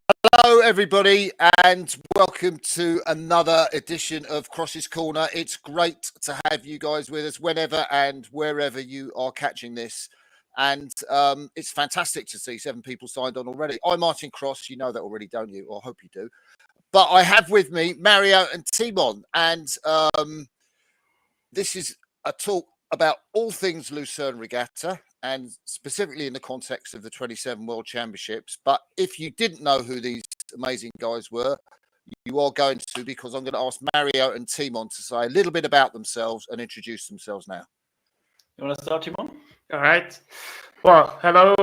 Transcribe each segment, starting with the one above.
Hello, everybody, and welcome to another edition of Crossy's Corner. It's great to have you guys with us whenever and wherever you are catching this. And it's fantastic to see 7 people signed on already. I'm Martin Cross. You know that already, don't you? Or hope you do. But I have with me Mario and Timon. And this is a talk about all things Lucerne Regatta, and specifically in the context of the 27 World Championships. But if you didn't know who these amazing guys were, you are going to, because I'm going to ask Mario and Timon to say a little bit about themselves and introduce themselves now. You want to start, Timon? All right. Well, hello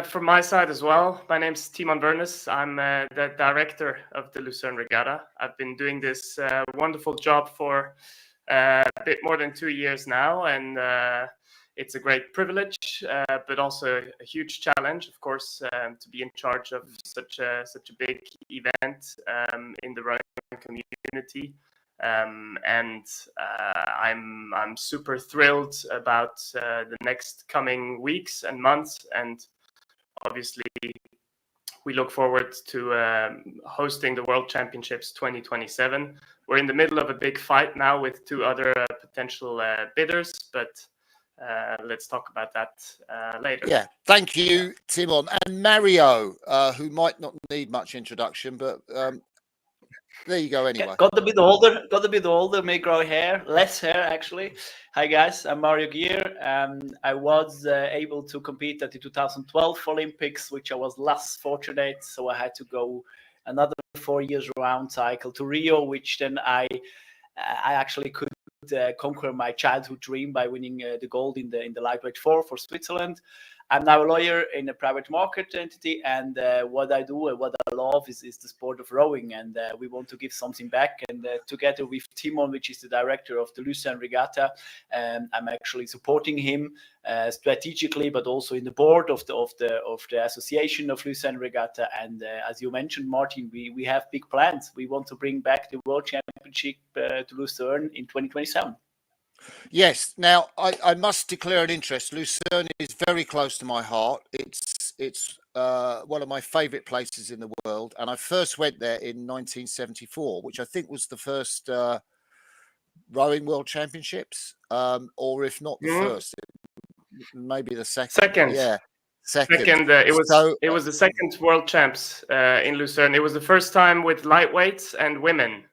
from my side as well. My name's Timon Wernas. I'm the director of the Lucerne Regatta. I've been doing this wonderful job for a bit more than 2 years now, and it's a great privilege, but also a huge challenge, of course, to be in charge of such a big event in the rowing community. I'm super thrilled about the next coming weeks and months, and obviously we look forward to hosting the World Championships 2027. We're in the middle of a big fight now with 2 other potential bidders, but let's talk about that later. Yeah, thank you, Timon. And Mario, who might not need much introduction, but there you go anyway. Got a bit older, may grow hair, less hair actually. Hi guys, I'm Mario Gier. I was able to compete at the 2012 Olympics, which I was less fortunate, so I had to go another 4 years round cycle to Rio, which then I actually could conquer my childhood dream by winning the gold in the lightweight 4 for Switzerland. I'm now a lawyer in a private market entity, and what I do and what I love is the sport of rowing, and we want to give something back. And together with Timon, which is the director of the Lucerne Regatta, I'm actually supporting him strategically, but also in the board of the Association of Lucerne Regatta. And as you mentioned, Martin, we have big plans. We want to bring back the World Championship to Lucerne in 2027. Yes. Now, I must declare an interest. Lucerne is very close to my heart. It's one of my favourite places in the world, and I first went there in 1974, which I think was the first rowing World Championships, or if not the first, maybe the second. Second. Yeah, second. It was the second World Champs in Lucerne. It was the first time with lightweights and women.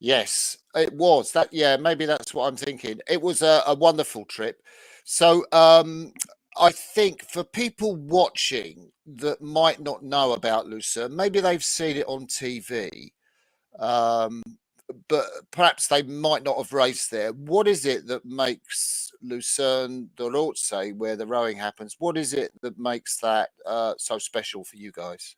Yes, it was that. Yeah, maybe that's what I'm thinking. It was a wonderful trip. So I think for people watching that might not know about Lucerne, maybe they've seen it on TV, but perhaps they might not have raced there. What is it that makes Lucerne the Rotsee, where the rowing happens? What is it that makes that so special for you guys?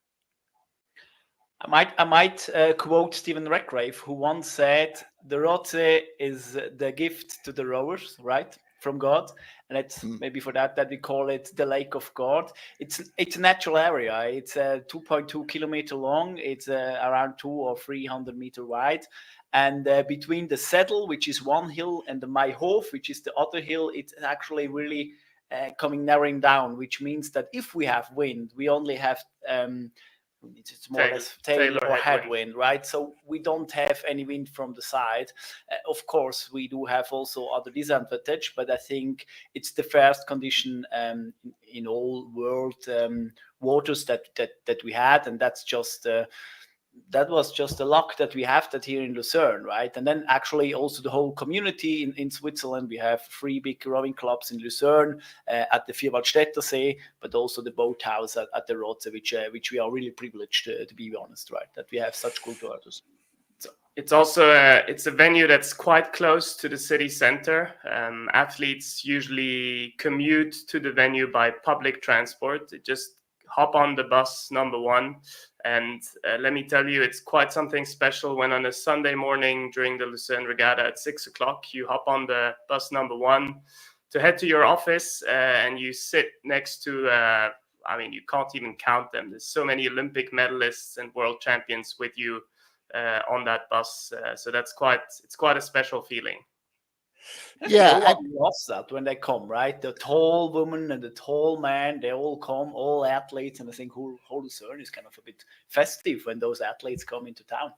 I might quote Stephen Redgrave, who once said, "The Rotsee is the gift to the rowers, right, from God." And it's maybe for that we call it the Lake of God. It's a natural area. It's 2.2 kilometer long. It's around 200 or 300 meter wide. And between the Saddle, which is one hill, and the Mayhof, which is the other hill, it's actually really narrowing down, which means that if we have wind, we only have it's more or less tail or headwind, right? So we don't have any wind from the side. Of course, we do have also other disadvantage, but I think it's the first condition in all world waters that we had, and that's just that was just the luck that we have that here in Lucerne, right? And then actually also the whole community in Switzerland, we have 3 big rowing clubs in Lucerne, at the Vierwaldstätter See, but also the boathouse at the Rotsee, which we are really privileged to be honest, right? That we have such good rowers. It's also it's a venue that's quite close to the city center. Athletes usually commute to the venue by public transport. They just hop on the bus number 1. And let me tell you, it's quite something special when on a Sunday morning during the Lucerne Regatta at 6 o'clock, you hop on the bus number 1 to head to your office and you sit next to, you can't even count them. There's so many Olympic medalists and world champions with you on that bus. So it's quite a special feeling. Yeah, No one loves that when they come, right? The tall woman and the tall man, they all come, all athletes, and I think whole Lucerne is kind of a bit festive when those athletes come into town.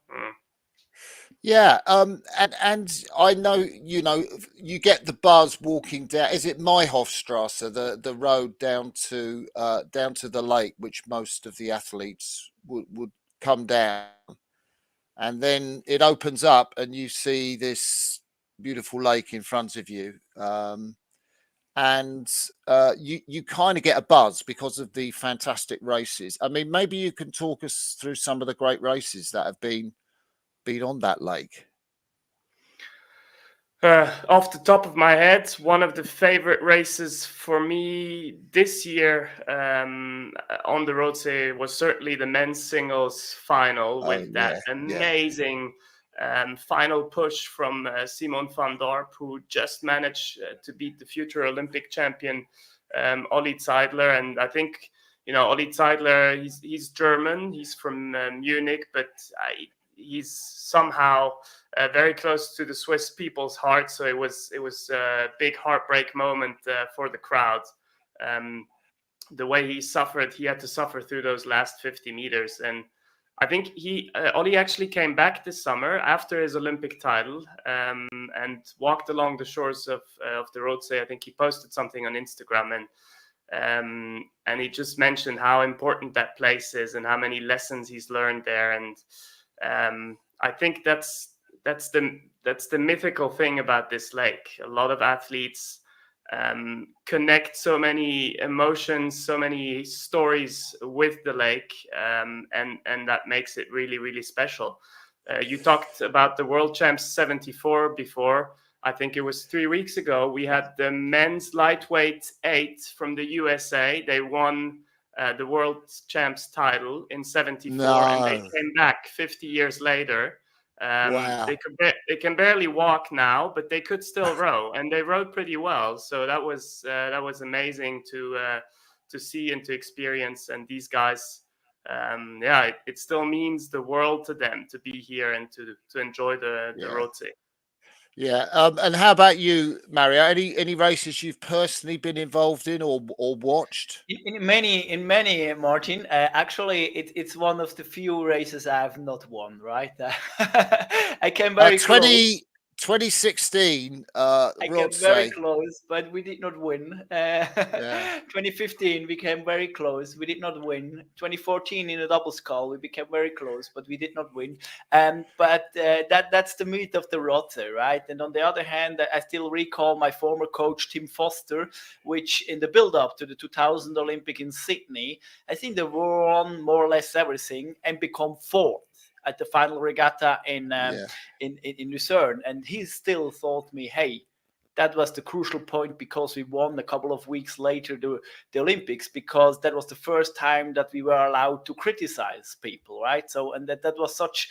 yeah. And I know, you get the buzz walking down. Is it Mayhofstrasse, the road down to the lake, which most of the athletes would come down, and then it opens up, and you see this beautiful lake in front of you. And you kind of get a buzz because of the fantastic races. I mean, maybe you can talk us through some of the great races that have been on that lake. Off the top of my head, one of the favorite races for me this year on the Rotsee was certainly the men's singles final with that amazing final push from Simon van Dorp, who just managed to beat the future Olympic champion Olli Zeidler. And I think, Olli Zeidler, he's German, he's from Munich, but he's somehow very close to the Swiss people's heart. So it was a big heartbreak moment for the crowd. The way he suffered, he had to suffer through those last 50 meters. And I think Olli actually came back this summer after his Olympic title and walked along the shores of the Rotsee. I think he posted something on Instagram, and he just mentioned how important that place is and how many lessons he's learned there. And I think that's the mythical thing about this lake. A lot of athletes connect so many emotions, so many stories with the lake, and that makes it really, really special. You talked about the World Champs 74 before. I think it was 3 weeks ago. We had the men's lightweight 8 from the USA. They won the World Champs title in 74, and they came back 50 years later. Wow. They can barely walk now, but they could still row, and they rowed pretty well. So that was amazing to see and to experience. And these guys, it still means the world to them to be here and to enjoy the Rotsee. Yeah. And how about you, Mario? Any races you've personally been involved in or watched? In many, Martin. Actually, it's one of the few races I have not won. Right, I came very close. 2016, I came very Rotsee. close, but we did not win. 2015, we came very close. We did not win. 2014, in a double scull, we became very close, but we did not win. But that's the myth of the Rotsee, right? And on the other hand, I still recall my former coach, Tim Foster, which in the build-up to the 2000 Olympic in Sydney, I think they won more or less everything and become fourth at the final regatta in Lucerne. And he still thought me, hey, that was the crucial point, because we won a couple of weeks later the Olympics, because that was the first time that we were allowed to criticize people, right? So, and that was such,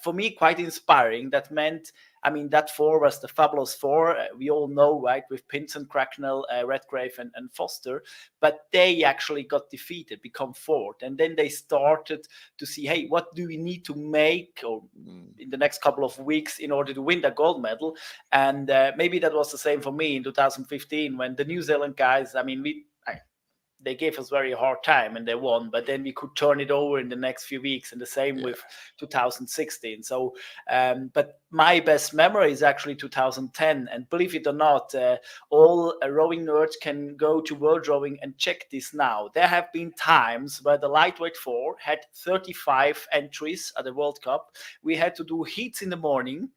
for me, quite inspiring. That meant, I mean, that four was the fabulous four. We all know, right, with Pinson, Cracknell, Redgrave, and Foster. But they actually got defeated, become fourth. And then they started to see, hey, what do we need to make in the next couple of weeks in order to win that gold medal? And maybe that was the same for me in 2015 when the New Zealand guys, I mean, they gave us very hard time and they won, but then we could turn it over in the next few weeks, and the same with 2016. So, but my best memory is actually 2010. And believe it or not, all rowing nerds can go to World Rowing and check this now. There have been times where the lightweight 4 had 35 entries at the World Cup. We had to do heats in the morning,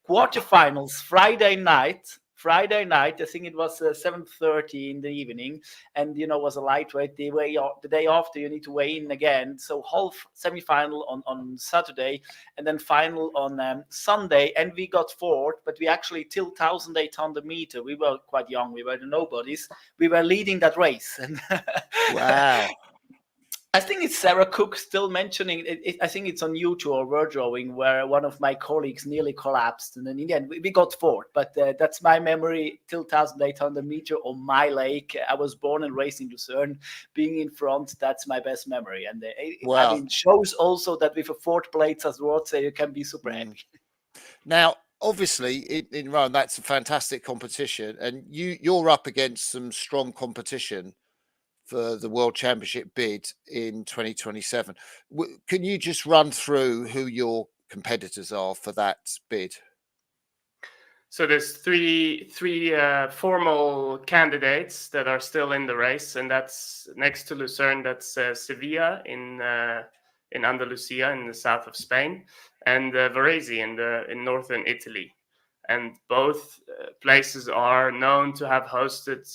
quarterfinals Friday night, I think it was 7:30 in the evening, and was a lightweight. The day after, you need to weigh in again. So half semi-final on Saturday, and then final on Sunday. And we got fourth, but we actually till 1,800 meter. We were quite young. We were the nobodies. We were leading that race. And Wow. I think it's Sarah Cook still mentioning it. I think it's on YouTube or World Rowing, where one of my colleagues nearly collapsed, and then in the end we got fourth. But that's my memory till 1,800 meter on my lake. I was born and raised in Lucerne. Being in front, that's my best memory. And I mean, shows also that with a fourth place as Rotsee, you can be super happy. Now, obviously in Rome, that's a fantastic competition, and you're up against some strong competition for the World Championship bid in 2027. Can you just run through who your competitors are for that bid? So there's three formal candidates that are still in the race, and that's next to Lucerne. That's Sevilla in Andalusia in the south of Spain, and Varese in northern Italy. And both places are known to have hosted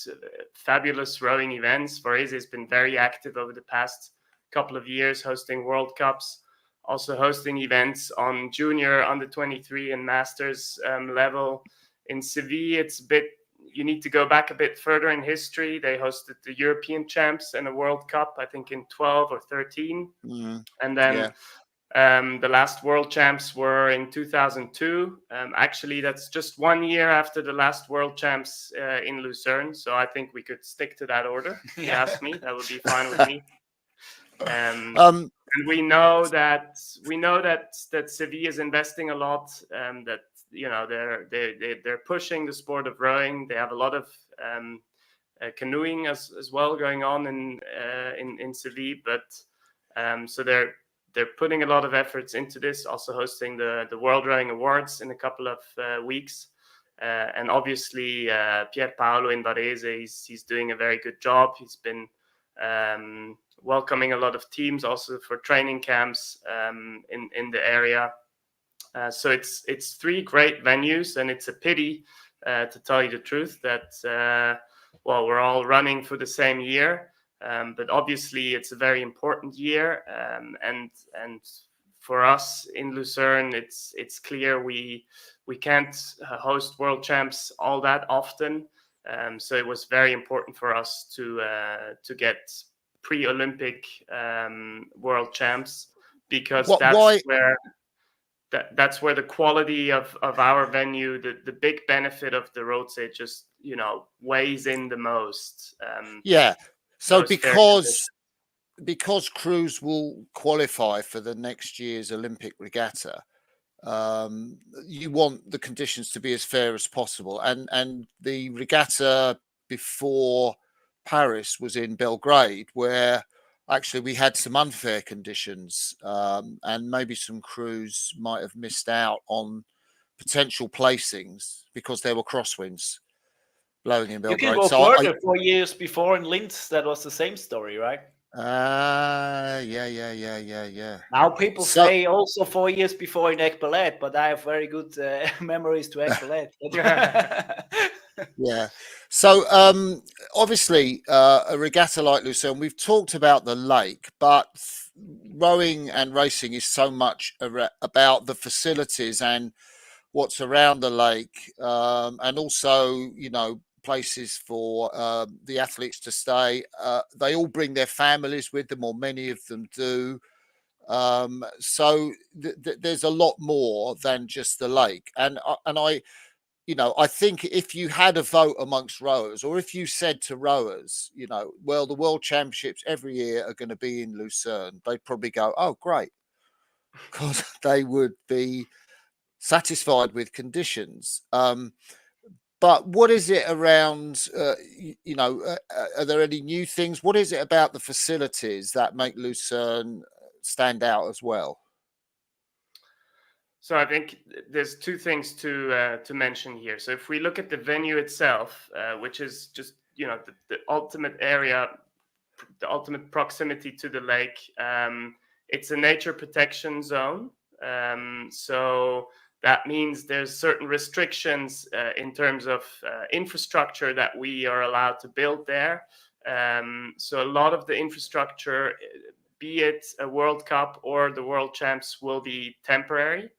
fabulous rowing events. Varese has been very active over the past couple of years, hosting World Cups, also hosting events on junior, under 23, and masters level. In Seville, it's a bit, you need to go back a bit further in history. They hosted the European champs and a World Cup, I think in 12 or 13. And then the last World Champs were in 2002. Actually, that's just 1 year after the last World Champs in Lucerne. So I think we could stick to that order. If you ask me, that would be fine with me. And we know that Seville is investing a lot. That they're pushing the sport of rowing. They have a lot of canoeing as well going on in Seville, but so they're putting a lot of efforts into this. Also hosting the World Rowing Awards in a couple of weeks. And obviously, Pier Paolo in Varese, he's doing a very good job. He's been welcoming a lot of teams also for training camps in the area. So it's three great venues, and it's a pity, to tell you the truth, that we're all running for the same year. But obviously, it's a very important year, and for us in Lucerne, it's clear we can't host World Champs all that often. So it was very important for us to get pre-Olympic World Champs, because that's where the quality of our venue, the big benefit of the Rotsee just weighs in the most. So because crews will qualify for the next year's Olympic regatta, you want the conditions to be as fair as possible, and the regatta before Paris was in Belgrade, where actually we had some unfair conditions, and maybe some crews might have missed out on potential placings because there were crosswinds blowing in Belgrade. You can go further. 4 years before in Linz, that was the same story, right? Yeah. Now people say also 4 years before in Ekbelet, but I have very good memories to Ekbelet. Yeah. So obviously a regatta like Lucerne, we've talked about the lake, but rowing and racing is so much about the facilities and what's around the lake, and also places for the athletes to stay. They all bring their families with them, or many of them do. So there's a lot more than just the lake. And I think if you had a vote amongst rowers, or if you said to rowers, well, the World Championships every year are going to be in Lucerne, they'd probably go, oh, great, because they would be satisfied with conditions. But what is it around, are there any new things? What is it about the facilities that make Lucerne stand out as well? So I think there's two things to mention here. So if we look at the venue itself, which is just, the ultimate area, the ultimate proximity to the lake, it's a nature protection zone. So that means there's certain restrictions in terms of infrastructure that we are allowed to build there. So a lot of the infrastructure, be it a World Cup or the World Champs, will be temporary.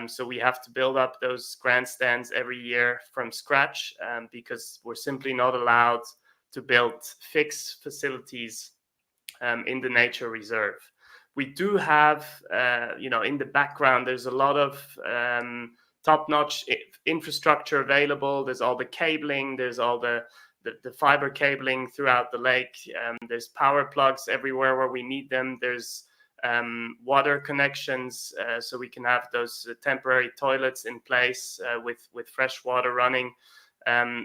So we have to build up those grandstands every year from scratch, because we're simply not allowed to build fixed facilities in the nature reserve. We do have, in the background, there's a lot of top-notch infrastructure available. There's all the cabling, there's all the fiber cabling throughout the lake. There's power plugs everywhere where we need them. There's water connections, so we can have those temporary toilets in place with fresh water running.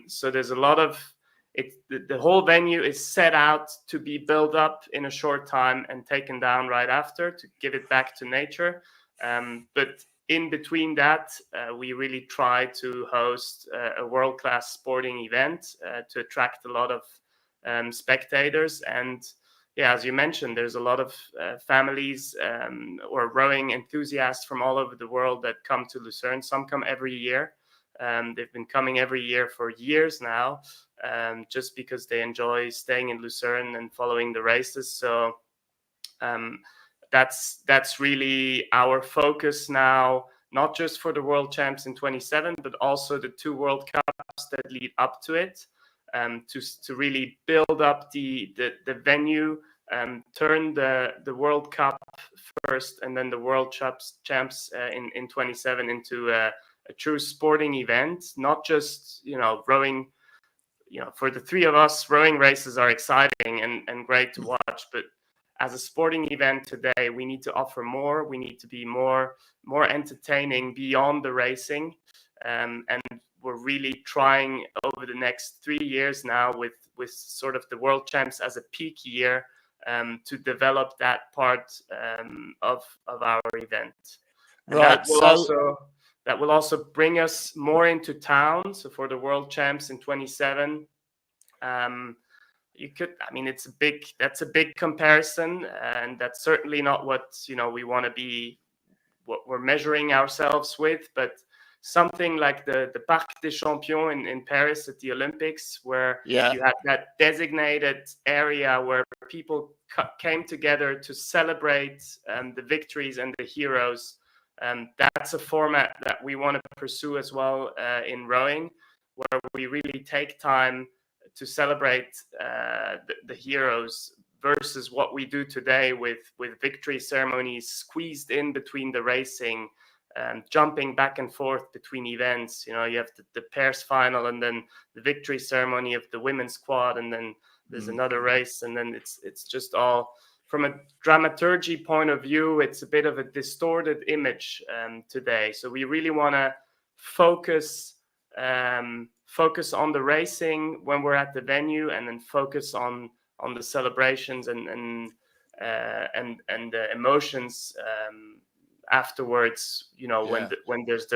So there's a lot of it. The whole venue is set out to be built up in a short time and taken down right after to give it back to nature. But in between that, we really try to host a world-class sporting event to attract a lot of spectators. And yeah, as you mentioned, there's a lot of families or rowing enthusiasts from all over the world that come to Lucerne. Some come every year. They've been coming every year for years now, just because they enjoy staying in Lucerne and following the races. So that's really our focus now, not just for the World Champs in 27, but also the 2 World Cups that lead up to it, to really build up the venue, turn the World Cup first and then the World Champs in 27 into a true sporting event, not just, rowing. For the 3 of us, rowing races are exciting and great to watch, but as a sporting event today, we need to offer more. We need to be more entertaining beyond the racing, and we're really trying over the next 3 years now with sort of the World Champs as a peak year, to develop that part of our event. And Right. that will also bring us more into town. So for the World Champs in 27, that's a big comparison, and that's certainly not what we want to be, what we're measuring ourselves with, but something like the Parc des Champions in Paris at the Olympics, where you had that designated area where people came together to celebrate the victories and the heroes. That's a format that we want to pursue as well in rowing, where we really take time to celebrate the heroes, versus what we do today with victory ceremonies squeezed in between the racing, jumping back and forth between events. You have the pairs final and then the victory ceremony of the women's quad, and then there's another race, and then it's just all, from a dramaturgy point of view, it's a bit of a distorted image today. So we really want to focus on the racing when we're at the venue, and then focus on the celebrations and the emotions afterwards, when it's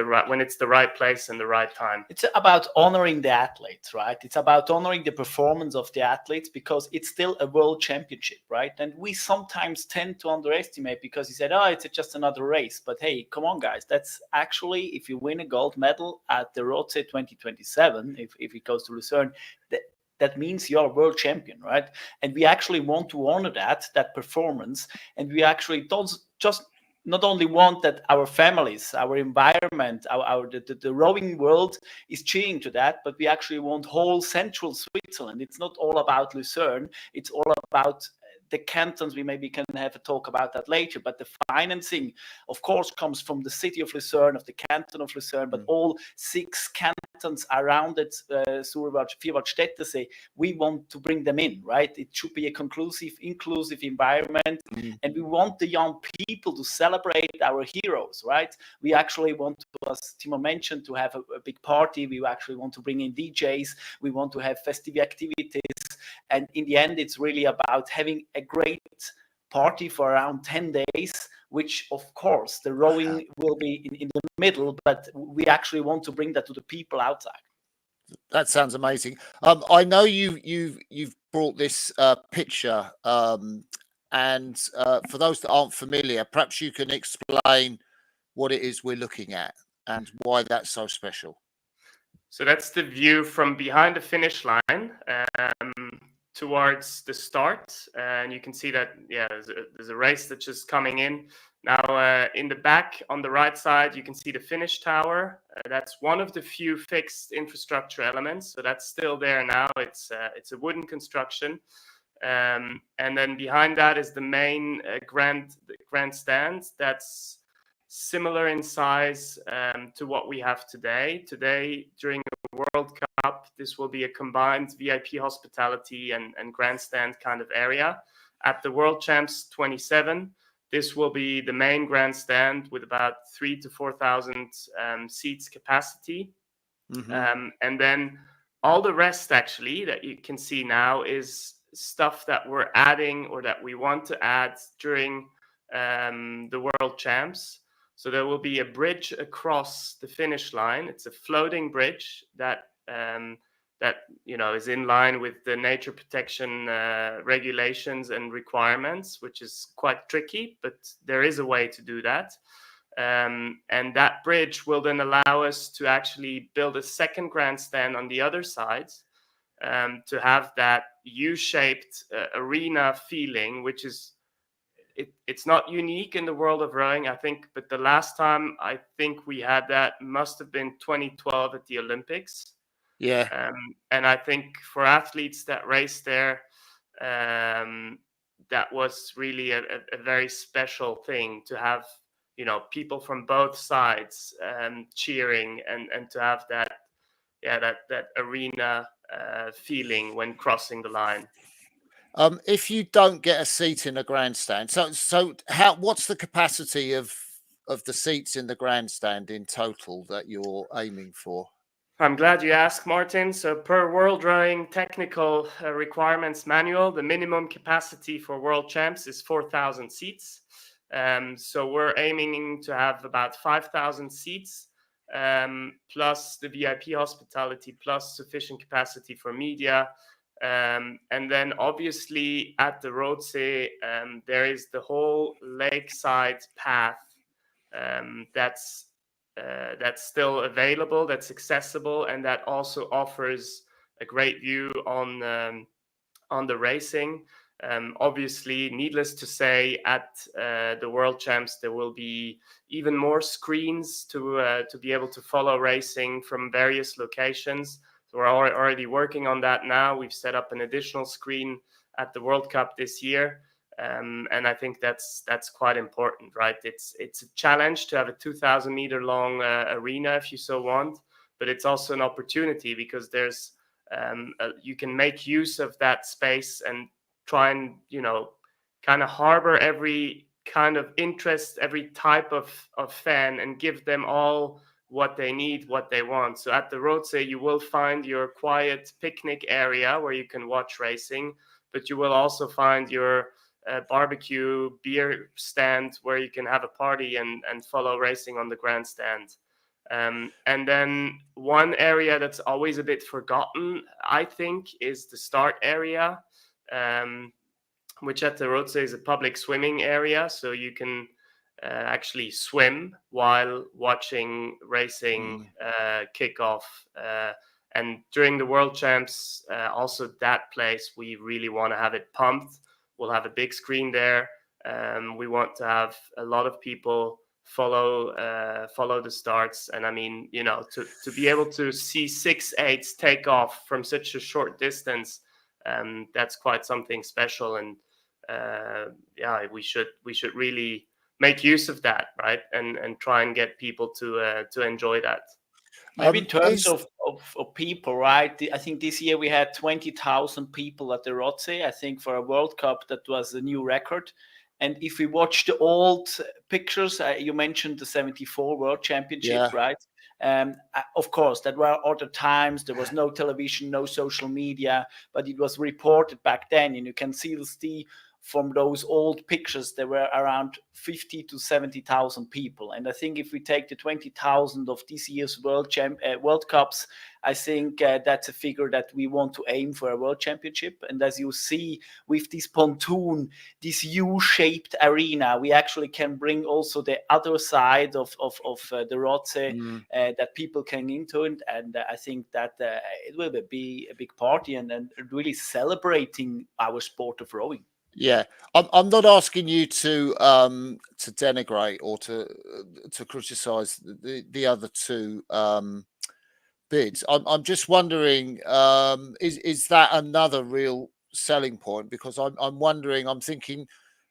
the right place and the right time. It's about honoring the athletes, right? It's about honoring the performance of the athletes, because it's still a world championship, right? And we sometimes tend to underestimate, because you said, it's just another race. But hey, come on, guys. That's actually, if you win a gold medal at the Rotsee 2027, if it goes to Lucerne, that means you're a world champion, right? And we actually want to honor that performance. And we actually don't just not only want that our families, our environment, the rowing world is cheering to that, but we actually want whole central Switzerland. It's not all about Lucerne. It's all about the cantons. We maybe can have a talk about that later, but the financing, of course, comes from the city of Lucerne, of the canton of Lucerne, but all 6 cantons around it, Vierwaldstättersee, we want to bring them in, right? It should be a inclusive environment, and we want the young people to celebrate our heroes, right? We actually want to, as Timon mentioned, to have a big party. We actually want to bring in DJs. We want to have festive activities. And in the end, it's really about having a great party for around 10 days, which, of course, the rowing will be in the middle, but we actually want to bring that to the people outside. That sounds amazing. I know you've brought this picture, and for those that aren't familiar, perhaps you can explain what it is we're looking at and why that's so special. So that's the view from behind the finish line towards the start, and you can see that there's a race that's just coming in now. In the back on the right side, you can see the finish tower. That's one of the few fixed infrastructure elements, so that's still there now. It's a wooden construction, and then behind that is the main grandstand. That's similar in size to what we have today. Today, during the World Cup, this will be a combined VIP hospitality and grandstand kind of area. At the World Champs 27, this will be the main grandstand with about 3,000 to 4,000 seats capacity. And then all the rest actually that you can see now is stuff that we're adding or that we want to add during the World Champs. So there will be a bridge across the finish line. It's a floating bridge that is in line with the nature protection regulations and requirements, which is quite tricky, but there is a way to do that. And that bridge will then allow us to actually build a second grandstand on the other side, to have that U-shaped arena feeling, which is it's not unique in the world of rowing, I think, but the last time I think we had that must have been 2012 at the Olympics. Yeah. And I think for athletes that race there, that was really a very special thing to have, people from both sides cheering and to have that arena feeling when crossing the line. If you don't get a seat in a grandstand, so what's the capacity of the seats in the grandstand in total that you're aiming for? I'm glad you asked, Martin. So per World Rowing Technical Requirements Manual, the minimum capacity for World Champs is 4,000 seats. So we're aiming to have about 5,000 seats, plus the VIP hospitality, plus sufficient capacity for media. And then obviously at the Rotsee, there is the whole lakeside path that's still available, that's accessible, and that also offers a great view on the racing. Obviously, needless to say, at the World Champs, there will be even more screens to be able to follow racing from various locations. So we're already working on that now. We've set up an additional screen at the World Cup this year. And I think that's quite important, right? It's a challenge to have a 2,000 meter long arena if you so want, but it's also an opportunity because there's you can make use of that space and try and kind of harbor every kind of interest, every type of fan, and give them all what they need, what they want. So at the Rotsee, you will find your quiet picnic area where you can watch racing, but you will also find your barbecue beer stand where you can have a party and follow racing on the grandstand. And then one area that's always a bit forgotten, I think, is the start area, which at the Rotsee is a public swimming area. So you can actually swim while watching racing kickoff. And during the World Champs, also that place, we really want to have it pumped. We'll have a big screen there. We want to have a lot of people follow the starts. And I mean, to be able to see 6/8 take off from such a short distance, that's quite something special. And we should really make use of that, right? And try and get people to enjoy that. Maybe in terms of people, right? I think this year we had 20,000 people at the Rotsee. I think for a World Cup, that was a new record. And if we watch the old pictures, you mentioned the 74 World Championship, right? Of course, there were other times. There was no television, no social media, but it was reported back then. And you can still see from those old pictures, there were around 50 to 70,000 people. And I think if we take the 20,000 of this year's World Cups, I think that's a figure that we want to aim for a World Championship. And as you see with this pontoon, this U-shaped arena, we actually can bring also the other side of the Rotsee that people can into it. And I think that it will be a big party and really celebrating our sport of rowing. Yeah, I'm not asking you to denigrate or to criticize the other two bids. I'm just wondering, is that another real selling point? Because I'm wondering, I'm thinking,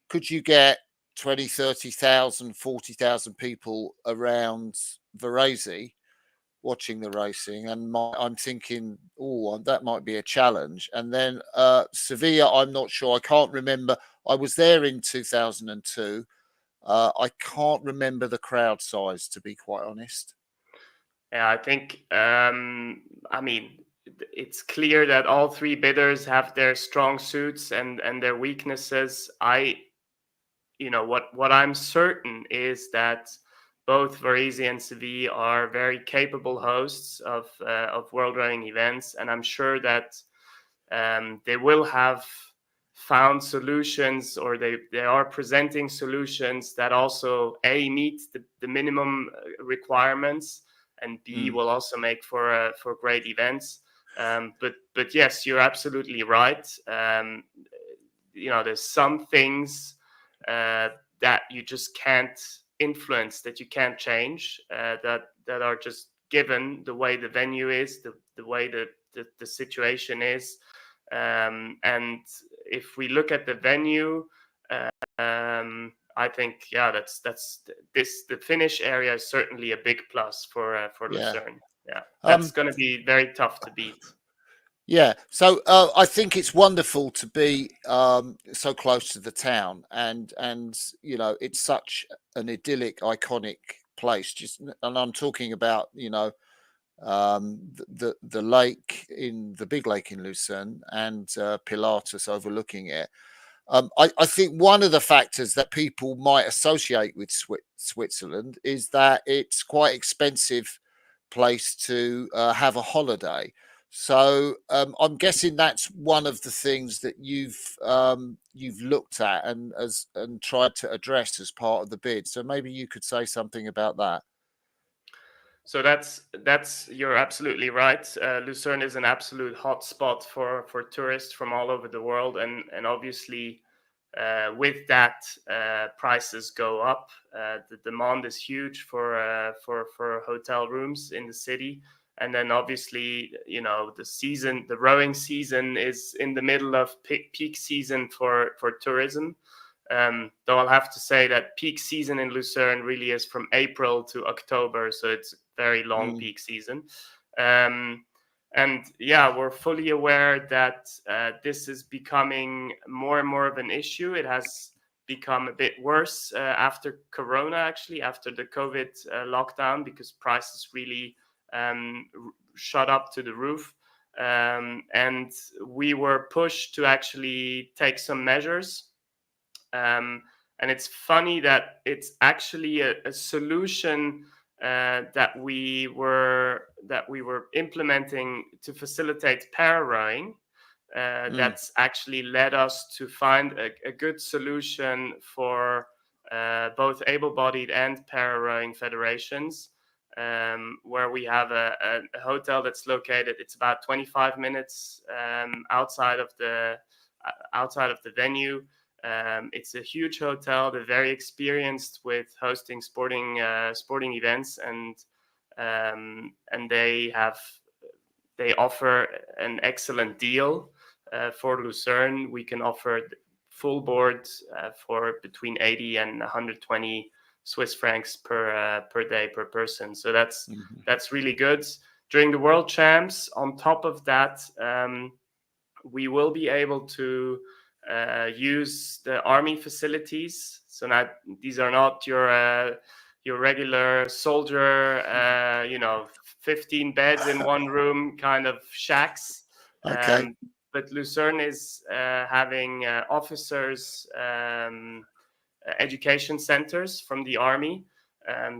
could you get 20, 30,000, 40,000 people around Varase watching the racing? And I'm thinking, that might be a challenge. And then Seville, I'm not sure. I can't remember. I was there in 2002. I can't remember the crowd size, to be quite honest. Yeah, I think, it's clear that all three bidders have their strong suits and their weaknesses. What I'm certain is that both Varese and Seville are very capable hosts of world running events, and I'm sure that they will have found solutions, or they are presenting solutions that also meet the minimum requirements, and B will also make for great events. But yes, you're absolutely right. There's some things that you just can't influence, that you can't change, that are just given the way the venue is, the way the situation is. And if we look at the venue, I think, that's the Finnish area is certainly a big plus for Lucerne. Yeah, that's going to be very tough to beat. Yeah, so I think it's wonderful to be so close to the town, and it's such an idyllic, iconic place. And I'm talking about the lake, in the big lake in Lucerne, and Pilatus overlooking it. I think one of the factors that people might associate with Switzerland is that it's quite expensive place to have a holiday. So I'm guessing that's one of the things that you've looked at and tried to address as part of the bid. So maybe you could say something about that. So that's you're absolutely right. Lucerne is an absolute hotspot for tourists from all over the world, and obviously with that, prices go up. The demand is huge for hotel rooms in the city, and then obviously the rowing season is in the middle of peak season for tourism. Though I'll have to say that peak season in Lucerne really is from April to October, so it's very long peak season. And yeah, we're fully aware that this is becoming more and more of an issue. It has become a bit worse after Corona, actually, after the COVID lockdown, because prices really shot up to the roof. And we were pushed to actually take some measures. And it's funny that it's actually a solution that we were implementing to facilitate para rowing. That's actually led us to find a good solution for both able-bodied and para rowing federations, where we have a hotel that's located. It's about 25 minutes outside of the venue. It's a huge hotel. They're very experienced with hosting sporting events, and they offer an excellent deal for Lucerne. We can offer full board for between 80 and 120 Swiss francs per day per person. So that's really good. During the World Champs, on top of that, we will be able to use the army facilities. So now these are not your regular soldier, 15 beds in one room kind of shacks. Okay. But Lucerne is having officers' education centers from the army.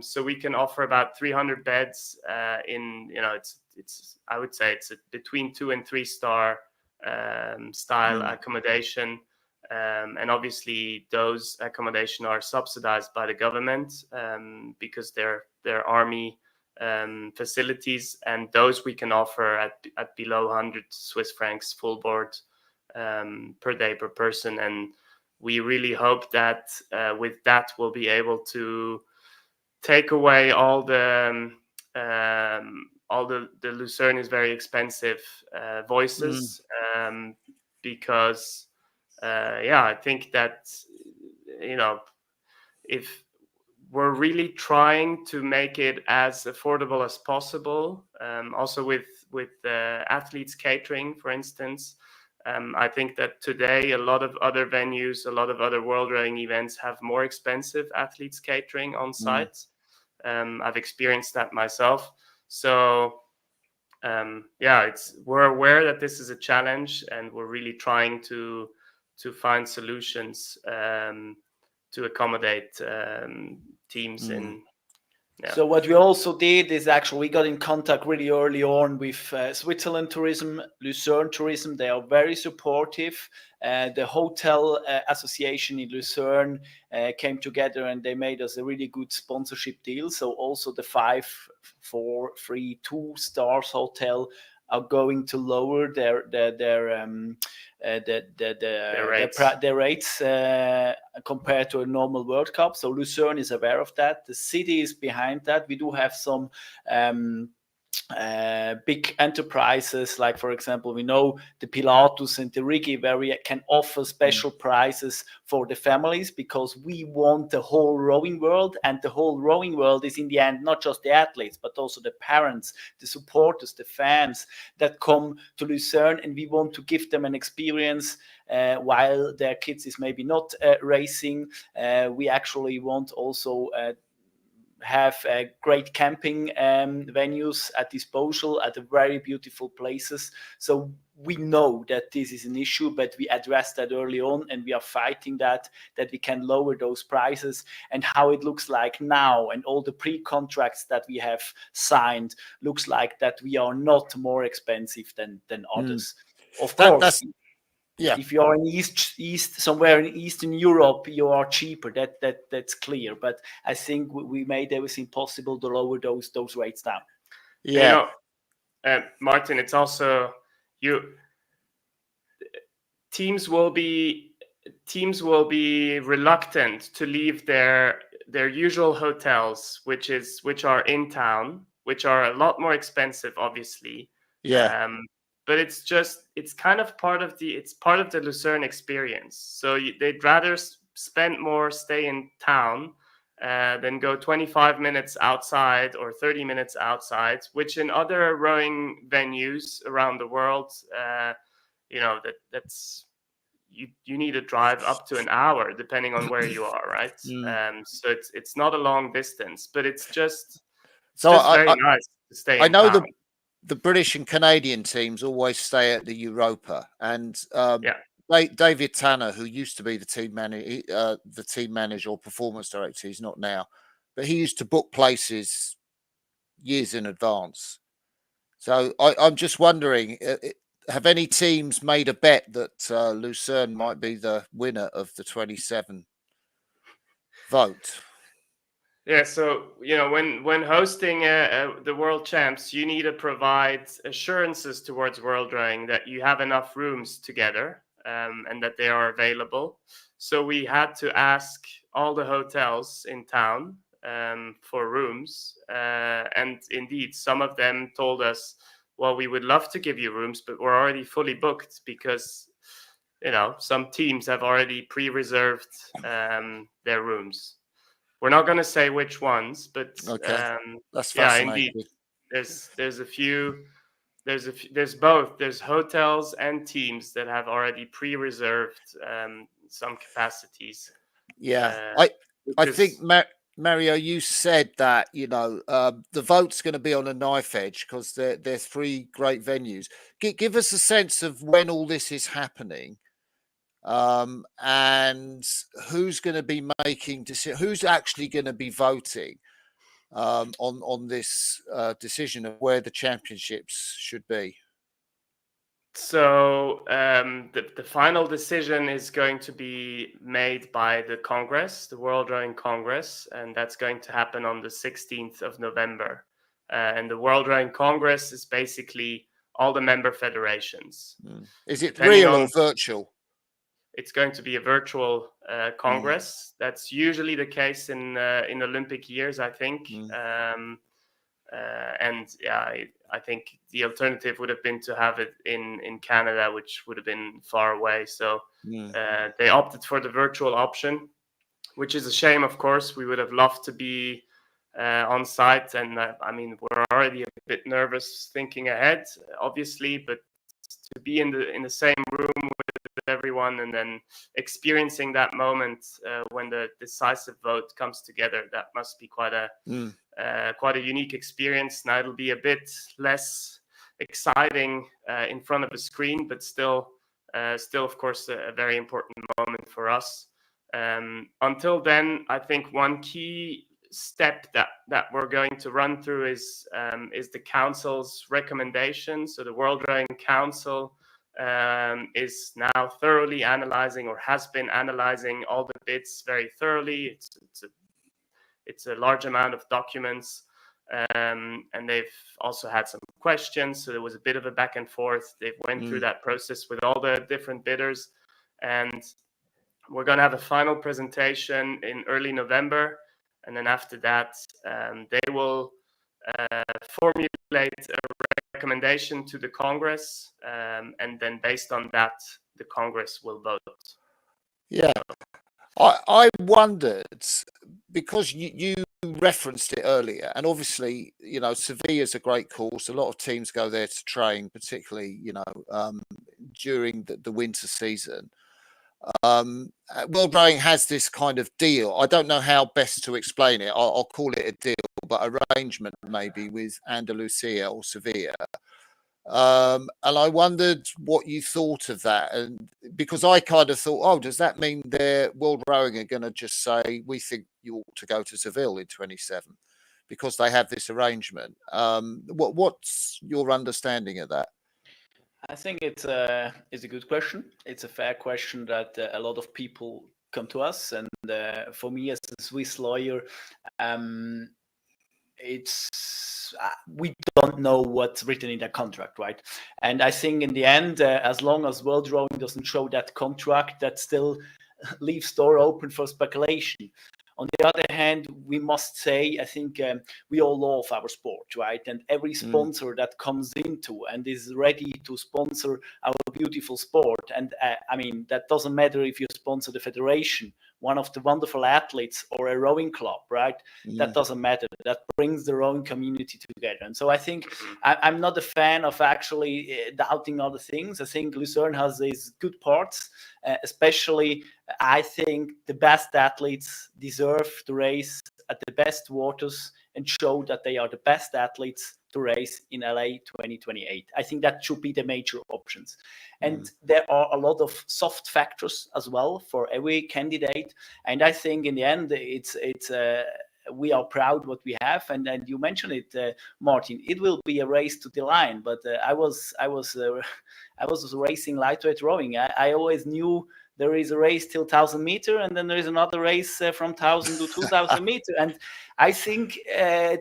So we can offer about 300 beds it's I would say it's between 2 and 3 star style accommodation, and obviously those accommodation are subsidized by the government because they're army facilities, and those we can offer at below 100 Swiss francs full board per day per person. And we really hope that with that we'll be able to take away all the Lucerne is very expensive voices, because I think that if we're really trying to make it as affordable as possible, also with athletes catering, for instance, I think that today a lot of other venues, a lot of other world rowing events have more expensive athletes catering on site. I've experienced that myself. So we're aware that this is a challenge, and we're really trying to find solutions to accommodate teams in. Yeah. So what we also did is actually we got in contact really early on with Switzerland Tourism, Lucerne Tourism. They are very supportive. The hotel association in Lucerne came together and they made us a really good sponsorship deal. So also the 5, 4, 3, 2 stars hotel are going to lower their rates compared to a normal World Cup. So Lucerne is aware of that. The city is behind that. We do have some big enterprises, like for example, we know the Pilatus and the Rigi, where we can offer special prizes for the families, because we want the whole rowing world, and the whole rowing world is in the end not just the athletes but also the parents, the supporters, the fans that come to Lucerne, and we want to give them an experience while their kids is maybe not racing. We actually want also have great camping venues at disposal at very beautiful places. So we know that this is an issue, but we addressed that early on, and we are fighting that we can lower those prices. And how it looks like now, and all the pre-contracts that we have signed, looks like that we are not more expensive than others. Of course. Yeah. If you're in east somewhere in Eastern Europe, you are cheaper. That's clear. But I think we made everything possible to lower those rates down. Yeah. Martin, it's also teams will be reluctant to leave their usual hotels, which are in town, which are a lot more expensive, obviously. Yeah. But it's kind of part of the Lucerne experience. So they'd rather spend more, stay in town, than go 25 minutes outside or 30 minutes outside, which in other rowing venues around the world, that's you need to drive up to an hour depending on where you are, right? So it's not a long distance, but it's just very nice to stay in town. The British and Canadian teams always stay at the Europa, and David Tanner, who used to be the team manager or performance director, he's not now, but he used to book places years in advance. So I'm just wondering, have any teams made a bet that Lucerne might be the winner of the 27 vote? Yeah, so when hosting the World Champs, you need to provide assurances towards World Rowing that you have enough rooms together, and that they are available. So we had to ask all the hotels in town for rooms, and indeed some of them told us, well, we would love to give you rooms, but we're already fully booked, because some teams have already pre-reserved their rooms. We're not going to say which ones, but that's fascinating. Indeed, there's a few. There's both. There's hotels and teams that have already pre-reserved some capacities. Yeah, I think Mario, you said that the vote's going to be on a knife edge because they're 3 great venues. Give us a sense of when all this is happening. And who's going to be making decisions? Who's actually going to be voting on this decision of where the championships should be? So the final decision is going to be made by the Congress, the World Rowing Congress, and that's going to happen on the 16th of November. And the World Rowing Congress is basically all the member federations. Is it real or virtual? It's going to be a virtual Congress. That's usually the case in Olympic years, I think. I think the alternative would have been to have it in Canada, which would have been far away. So they opted for the virtual option, which is a shame, of course. We would have loved to be on site. And we're already a bit nervous thinking ahead, obviously, but to be in the same room with everyone and then experiencing that moment when the decisive vote comes together. That must be quite a unique experience. Now it'll be a bit less exciting in front of a screen, but still of course a very important moment for us. Until then, I think one key step that we're going to run through is the council's recommendation. So the World Rowing Council is now thoroughly analyzing, or has been analyzing, all the bids very thoroughly. It's a large amount of documents, and they've also had some questions. So there was a bit of a back and forth. They've went through that process with all the different bidders, and we're going to have a final presentation in early November. And then after that, they will formulate a recommendation to the Congress, and then based on that, the Congress will vote. Yeah, I wondered, because you referenced it earlier, and obviously, Seville is a great course. A lot of teams go there to train, particularly, during the winter season. World Rowing has this kind of deal. I don't know how best to explain it. I'll call it a deal, but arrangement maybe with Andalusia or Sevilla. And I wondered what you thought of that, and because I kind of thought, oh, does that mean their World Rowing are going to just say, we think you ought to go to Seville in 27 because they have this arrangement? What's your understanding of that? I think it's a good question. It's a fair question that a lot of people come to us, and for me as a Swiss lawyer, we don't know what's written in that contract, right? And I think in the end, as long as World Rowing doesn't show that contract, that still leaves door open for speculation. On the other hand, we must say, I think we all love our sport, right? And every sponsor that comes into and is ready to sponsor our beautiful sport, and I mean, that doesn't matter if you sponsor the federation, one of the wonderful athletes, or a rowing club, right? That doesn't matter. That brings the rowing community together. And so I think I'm not a fan of actually doubting other things. I think Lucerne has these good parts, especially I think the best athletes deserve to race at the best waters and show that they are the best athletes to race in LA 2028. I think that should be the major options. And there are a lot of soft factors as well for every candidate. And I think in the end, we are proud what we have, and you mentioned it, Martin. It will be a race to the line. But I was racing lightweight rowing. I always knew there is a race till 1,000 meter, and then there is another race from 1,000 to 2,000 meter. And I think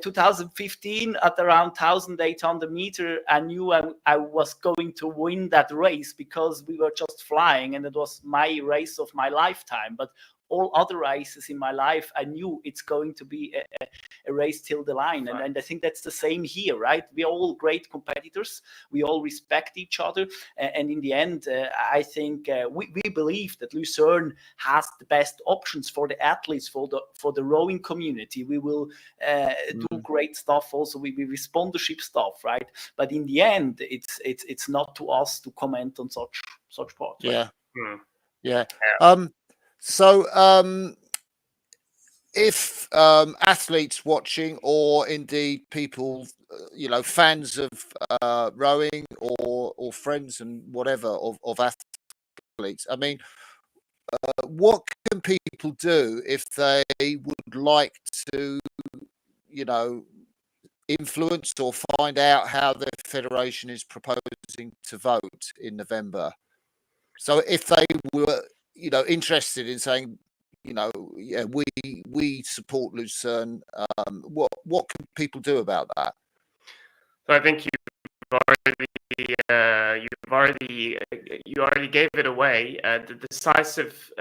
2015 at around 1,800 meter, I knew I was going to win that race because we were just flying, and it was my race of my lifetime. But all other races in my life, I knew it's going to be a race till the line. And I think that's the same here, right? We're all great competitors. We all respect each other. And in the end, I think we believe that Lucerne has the best options for the athletes, for the rowing community. We will do great stuff also with sponsorship stuff, right? But in the end, it's not to us to comment on such parts. Yeah. Right? Yeah. So if athletes watching, or indeed people, fans of rowing, or friends and whatever of athletes, I mean, what can people do if they would like to, influence or find out how the federation is proposing to vote in November? So if they were, interested in saying, yeah, we support Lucerne, what can people do about that? So I think you already gave it away. The decisive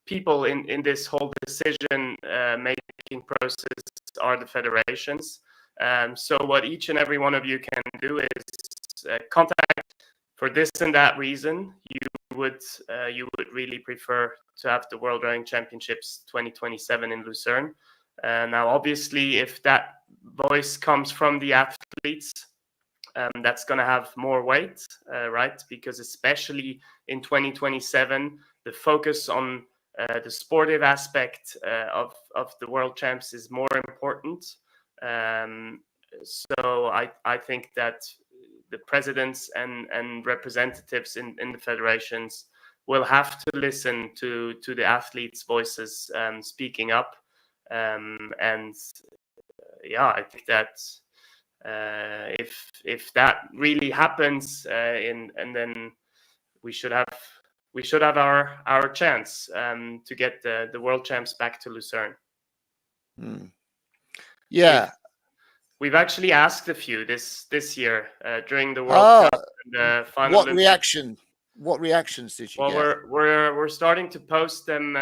people in this whole decision making process are the federations. So what each and every one of you can do is contact for this and that reason. You would really prefer to have the World Rowing Championships 2027 in Lucerne. Now, obviously, if that voice comes from the athletes, that's going to have more weight, right? Because especially in 2027, the focus on the sportive aspect of the World Champs is more important. So I think that the presidents and representatives in the federations will have to listen to the athletes' voices speaking up. And yeah, I think that if that really happens, and then we should have our chance to get the World Champs back to Lucerne. Yeah. We've actually asked a few this year during the World Cup and the final. What reactions did you get? Well, we're starting to post them.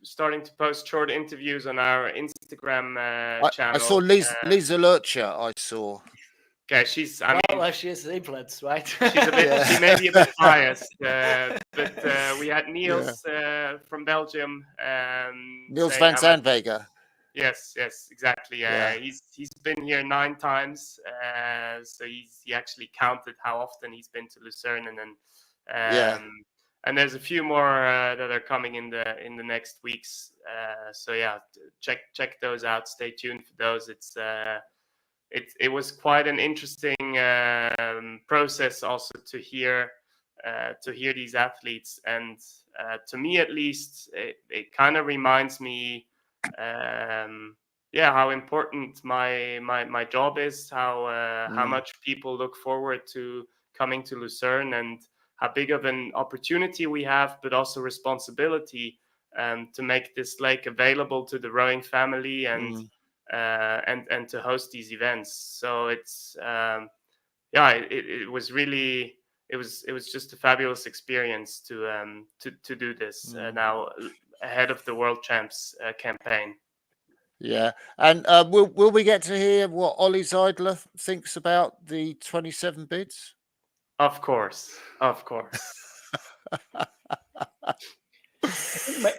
Starting to post short interviews on our Instagram channel. I saw Lisa Lurcher. I saw. Okay, she's influenced, right? She's a bit. She may be a bit biased, but we had Niels from Belgium. Niels van Zandvega. Yes, exactly. He's been here 9 times, so he actually counted how often he's been to Lucerne, and then and there's a few more that are coming in the next weeks. So yeah, check those out. Stay tuned for those. It was quite an interesting process also to hear these athletes, and to me at least, it kind of reminds me. How important my job is, how much people look forward to coming to Lucerne, and how big of an opportunity we have, but also responsibility to make this lake available to the rowing family and to host these events. So it's it was really it was just a fabulous experience to do this now ahead of the World Champs campaign. Yeah, and will we get to hear what Ollie Zeidler thinks about the 27 bids? Of course.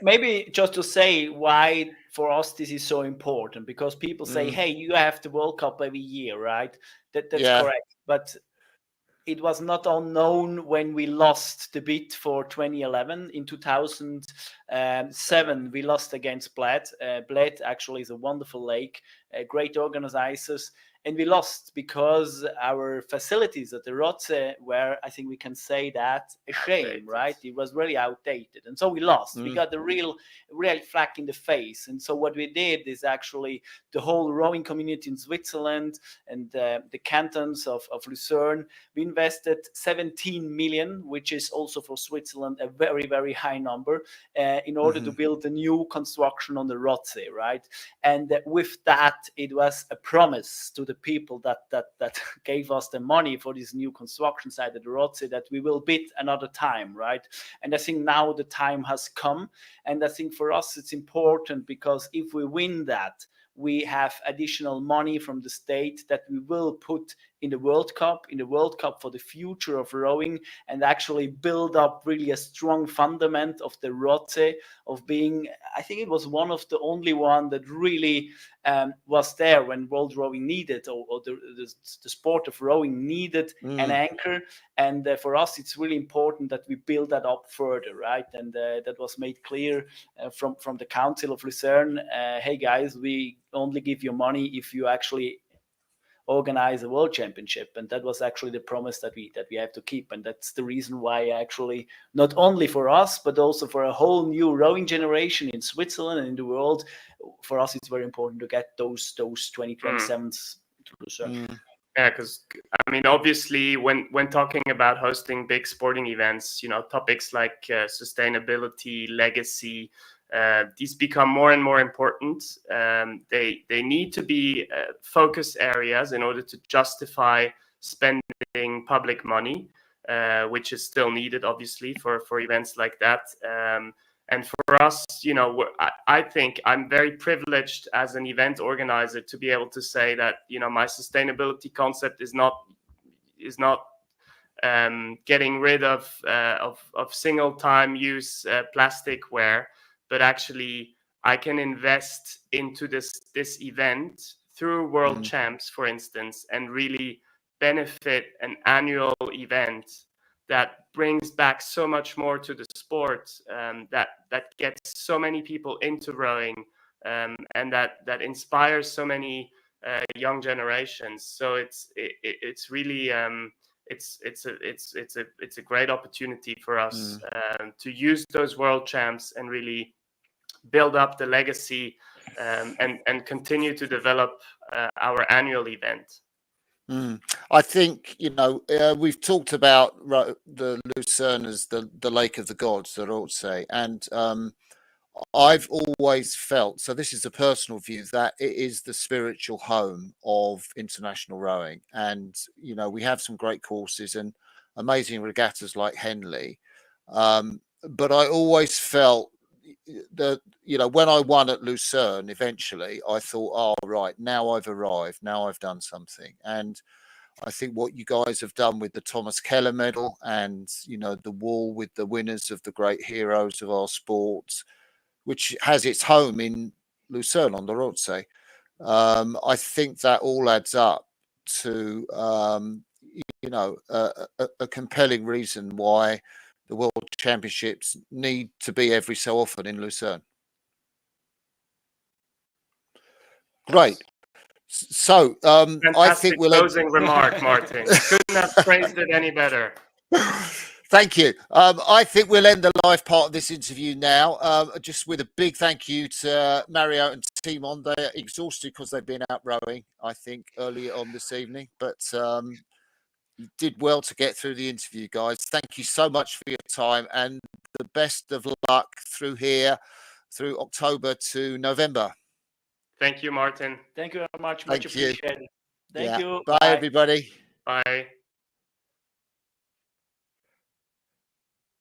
Maybe just to say why for us this is so important, because people say, hey, you have the World Cup every year, right? That's correct. But it was not unknown when we lost the bid for 2011. In 2007, we lost against Bled. Bled actually is a wonderful lake, great organizers. And we lost because our facilities at the Rotsee were, I think we can say that, a shame, outdated. Right? It was really outdated. And so we lost. We got the real flag in the face. And so what we did is actually the whole rowing community in Switzerland and the cantons of Lucerne, we invested 17 million, which is also for Switzerland a very, very high number, in order to build a new construction on the Rotsee, right? And with that, it was a promise to the people that gave us the money for this new construction site at the Rotsee that we will bid another time, right? And I think now the time has come, and I think for us it's important, because if we win that, we have additional money from the state that we will put in the World Cup for the future of rowing, and actually build up really a strong fundament of the Rotsee, of being, I think it was one of the only one that really was there when world rowing needed, or the sport of rowing needed an anchor. And for us, it's really important that we build that up further, right? And that was made clear from the Council of Lucerne. Hey guys, we only give you money if you actually organize a world championship, and that was actually the promise that we have to keep. And that's the reason why, actually, not only for us but also for a whole new rowing generation in Switzerland and in the world, for us it's very important to get those 2027s to Lucerne. Yeah, because I mean, obviously, when talking about hosting big sporting events, topics like sustainability, legacy, these become more and more important. They need to be focus areas in order to justify spending public money, which is still needed, obviously, for events like that. And for us, I think I'm very privileged as an event organizer to be able to say that, my sustainability concept is not getting rid of single-time use plasticware, but actually I can invest into this event through World Champs, for instance, and really benefit an annual event that brings back so much more to the sport, that gets so many people into rowing, and that inspires so many young generations. So it's really it's a great opportunity for us to use those world champs and really build up the legacy, and continue to develop our annual event. I think, we've talked about the Lucerne as the Lake of the Gods, the Rotsee, and I've always felt, so this is a personal view, that it is the spiritual home of international rowing. And, we have some great courses and amazing regattas like Henley. But I always felt that, when I won at Lucerne, eventually, I thought, oh, right, now I've arrived, now I've done something. And I think what you guys have done with the Thomas Keller medal and, the wall with the winners of the great heroes of our sports, which has its home in Lucerne on the Rotsee. I think that all adds up to, a compelling reason why the World Championships need to be every so often in Lucerne. Great. So I think we'll closing remark, Martin. Couldn't have phrased it any better. Thank you. I think we'll end the live part of this interview now, just with a big thank you to Mario and Timon. They're exhausted because they've been out rowing, I think, earlier on this evening. But you did well to get through the interview, guys. Thank you so much for your time, and the best of luck through here, through October to November. Thank you, Martin. Thank you very much. Much appreciated. Thank you. Bye, everybody. Bye.